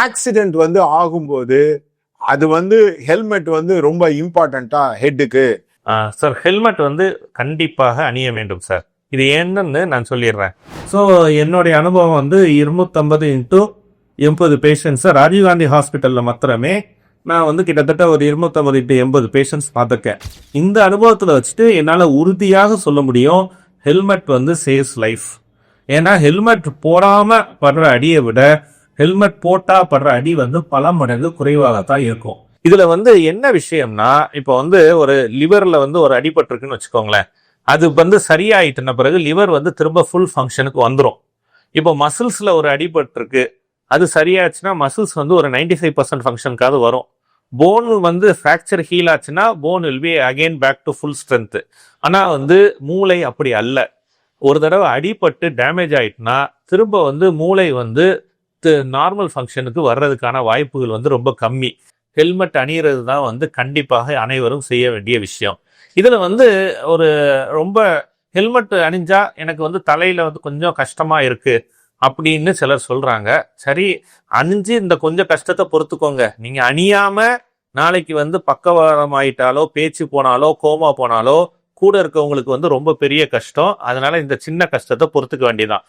Accident வந்து ஆகும்போது அது வந்து ஹெல்மெட் வந்து ரொம்ப இம்பார்ட்டண்டா ஹெட்டுக்கு? சார், ஹெல்மெட் வந்து கண்டிப்பாக அணிய வேண்டும் சார். இது என்னன்னு நான் சொல்லிடுறேன். ஸோ என்னுடைய அனுபவம் வந்து 250x80 பேஷண்ட்ஸ் ராஜீவ்காந்தி ஹாஸ்பிட்டலில் மாத்திரமே நான் வந்து கிட்டத்தட்ட ஒரு 250x80 பேஷண்ட்ஸ் பார்த்துருக்கேன். இந்த அனுபவத்தில் வச்சுட்டு என்னால் உறுதியாக சொல்ல முடியும், ஹெல்மெட் வந்து சேவ்ஸ் லைஃப். ஏன்னா ஹெல்மெட் போடாமல் படுற அடியை விட ஹெல்மெட் போட்டால் படுற அடி வந்து பல மடங்கு குறைவாகத்தான் இருக்கும். இதுல வந்து என்ன விஷயம்னா, இப்போ வந்து ஒரு லிவர்ல வந்து ஒரு அடிபட்டிருக்குன்னு வச்சுக்கோங்களேன், அது வந்து சரியாயிட்டுன பிறகு லிவர் வந்து திரும்ப ஃபுல் ஃபங்க்ஷனுக்கு வந்துடும். இப்போ மசில்ஸ்ல ஒரு அடிபட்டிருக்கு, அது சரியாச்சுன்னா மசில்ஸ் வந்து ஒரு 95% ஃபங்க்ஷனுக்காவது வரும். போன் வந்து ஃப்ராக்சர் ஹீல் ஆச்சுன்னா bone will be again back to full strength. ஆனா வந்து மூளை அப்படி அல்ல. ஒரு தடவை அடிபட்டு டேமேஜ் ஆயிட்டுனா திரும்ப வந்து மூளை வந்து நார்மல் ஃபங்க்ஷனுக்கு வர்றதுக்கான வாய்ப்புகள் வந்து ரொம்ப கம்மி. ஹெல்மெட் அணிகிறது தான் வந்து கண்டிப்பாக அனைவரும் செய்ய வேண்டிய விஷயம். இதுல வந்து ஒரு ரொம்ப ஹெல்மெட் அணிஞ்சா எனக்கு வந்து தலையில வந்து கொஞ்சம் கஷ்டமா இருக்கு அப்படின்னு சிலர் சொல்றாங்க. சரி, அணிஞ்சு இந்த கொஞ்சம் கஷ்டத்தை பொறுத்துக்கோங்க. நீங்க அணியாம நாளைக்கு வந்து பக்கவாதம் ஆயிட்டாலோ, பேச்சு போனாலோ, கோமா போனாலோ கூட இருக்கவங்களுக்கு வந்து ரொம்ப பெரிய கஷ்டம். அதனால இந்த சின்ன கஷ்டத்தை பொறுத்துக்க வேண்டியதான்.